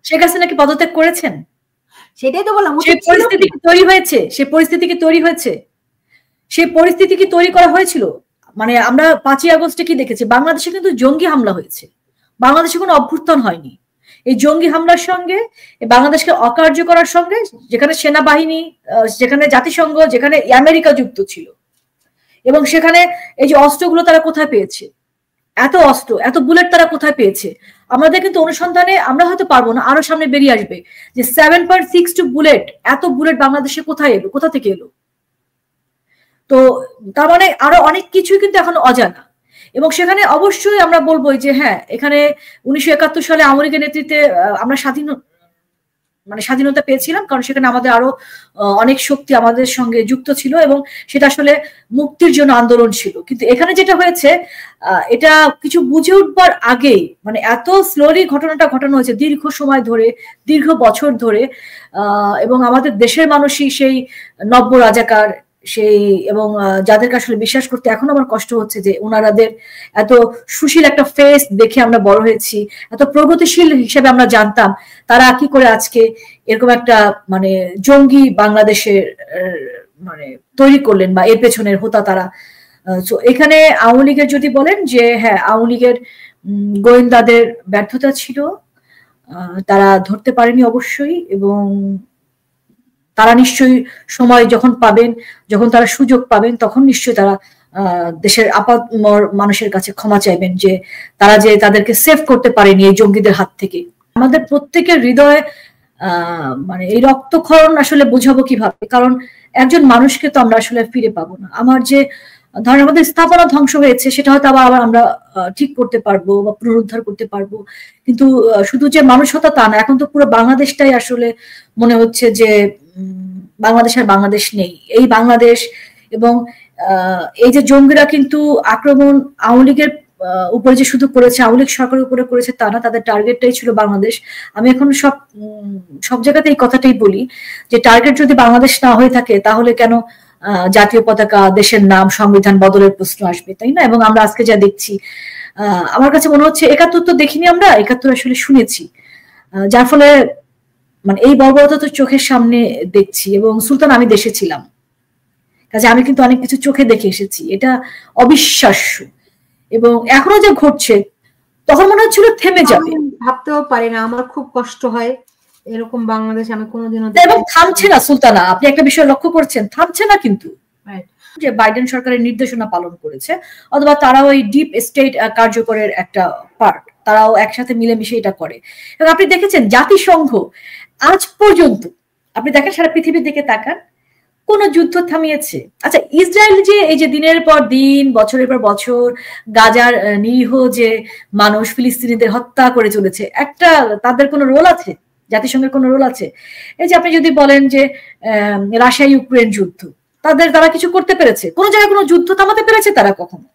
শেখ হাসিনা কি পদত্যাগ করেছেন? সেটাই তো বললাম, সেই পরিস্থিতি কি তৈরি হয়েছে? সেই পরিস্থিতি কি তৈরি হয়েছে? সেই পরিস্থিতি কি তৈরি করা হয়েছিল? মানে আমরা 5ই আগস্টে কি দেখেছি? বাংলাদেশে কিন্তু জঙ্গি হামলা হয়েছে, বাংলাদেশে কোনো অভ্যুত্থান হয়নি। এই জঙ্গি হামলার সঙ্গে বাংলাদেশকে অকার্য করার সঙ্গে, যেখানে সেনাবাহিনী, যেখানে জাতিসংঘ, যেখানে আমেরিকা যুক্ত ছিল, এবং সেখানে এই যে অস্ত্রগুলো তারা কোথায় পেয়েছে, এত অস্ত্র, এত বুলেট তারা কোথায় পেয়েছে? আমাদের কিন্তু অনুসন্ধানে আমরা হয়তো পারবো না, আরো সামনে বেরিয়ে আসবে যে 7.62 বুলেট, এত বুলেট বাংলাদেশে কোথায় এলো, কোথা থেকে এলো? তো তার মানে আরো অনেক কিছুই কিন্তু এখন অজানা। এবং সেখানে অবশ্যই আমরা বলবো যে হ্যাঁ, এখানে 1971 সালে আওয়ামী লীগের নেতৃত্বে আমরা স্বাধীনতা পেয়েছিলাম, কারণ সেখানে আমাদের আরো অনেক শক্তি আমাদের সঙ্গে যুক্ত ছিল, এবং সেটা আসলে মুক্তির জন্য আন্দোলন ছিল। কিন্তু এখানে যেটা হয়েছে, এটা কিছু বুঝে উঠবার আগে, মানে এত স্লোলি ঘটনাটা ঘটানো হয়েছে, দীর্ঘ সময় ধরে, দীর্ঘ বছর ধরে, এবং আমাদের দেশের মানুষই সেই নব্য রাজাকার, সেই, এবং যাদেরকে আসলে বিশ্বাস করতে এখন আমার কষ্ট হচ্ছে যে ওনারাদের এত সুশীল একটা ফেস দেখে আমরা বড় হয়েছি, এত প্রগতিশীল হিসেবে আমরা জানতাম, তারা কি করে আজকে এরকম একটা মানে জঙ্গি বাংলাদেশের মানে তৈরি করলেন, বা এর পেছনের হোতা তারা। এখানে আওয়ামী লীগের যদি বলেন যে হ্যাঁ, আওয়ামী লীগের গোয়েন্দাদের ব্যর্থতা ছিল, তারা ধরতে পারেনি অবশ্যই, এবং তারা নিশ্চয়ই সময় যখন পাবেন, যখন তারা সুযোগ পাবেন, তখন নিশ্চয়ই তারা দেশের আপাত মানুষের কাছে ক্ষমা চাইবেন যে তারা যে তাদেরকে সেভ করতে পারেনি এই জঙ্গিদের হাত থেকে। আমাদের প্রত্যেকের হৃদয়ে মানে এই রক্তক্ষরণ আসলে বোঝাবো কিভাবে? কারণ একজন মানুষকে তো আমরা আসলে ফিরে পাবো না। আমার যে ধরেন আমাদের স্থাপনা ধ্বংস হয়েছে, সেটা হয়তো আবার আমরা ঠিক করতে পারবো বা পুনরুদ্ধার করতে পারবো, কিন্তু শুধু যে মানুষতা তা না। এখন তো পুরো বাংলাদেশটাই আসলে মনে হচ্ছে যে বাংলাদেশ আর বাংলাদেশ নেই, এই বাংলাদেশ। এবং এই যে জঙ্গিরা কিন্তু আক্রমণ আওয়ামী লীগের উপরে যে শুধু করেছে, আওয়ামী লীগ সরকারের উপরে করেছে তা না, তাদের টার্গেটটাই ছিল বাংলাদেশ। আমি এখন সব জায়গাতে এই কথাটাই বলি যে টার্গেট যদি বাংলাদেশ না হয়ে থাকে, তাহলে কেন জাতীয় পতাকা, দেশের নাম, সংবিধান বদলের প্রশ্ন আসবে, তাই না? এবং আমরা আজকে যা দেখছি, আমার কাছে মনে হচ্ছে 71 তো দেখিনি আমরা, 71 আসলে শুনেছি, যার ফলে মানে এই বর্বরতা তো চোখের সামনে দেখছি। এবং সুলতান, আমি দেশে ছিলাম, কাজে আমি কিন্তু অনেক কিছু চোখে দেখে এসেছি, এটা অবিশ্বাস্য। এবং এখনো যে ঘটছে, তখন মনে হচ্ছিল থেমে যাবে, ভাবতেও পারি না। আমার খুব কষ্ট হয় এরকম বাংলাদেশ আমি কোনোদিনও, এবং থামছে না। সুলতানা, আপনি একটা বিষয় লক্ষ্য করছেন, থামছে না কিন্তু। যে বাইডেন সরকারের নির্দেশনা পালন করেছে, অথবা তারাও এই ডিপ স্টেট কার্যকরের একটা পার্ট, তারাও একসাথে মিলেমিশে এটা করে। এবং আপনি দেখেছেন জাতিসংঘ আজ পর্যন্ত, আপনি দেখেন সারা পৃথিবীর দিকে তাকান, কোন যুদ্ধ থামিয়েছে? আচ্ছা, ইসরায়েল যে এই যে দিনের পর দিন, বছরের পর বছর গাজার নিরীহ যে মানুষ, ফিলিস্তিনিদের হত্যা করে চলেছে, একটা তাদের কোনো রোল আছে? জাতিসংঘের কোনো রোল আছে? এই যে আপনি যদি বলেন যে রাশিয়া ইউক্রেন যুদ্ধ, তারা কিছু করতে পেরেছে? কোন জায়গায় কোনো যুদ্ধ থামাতে পেরেছে তারা কখনো?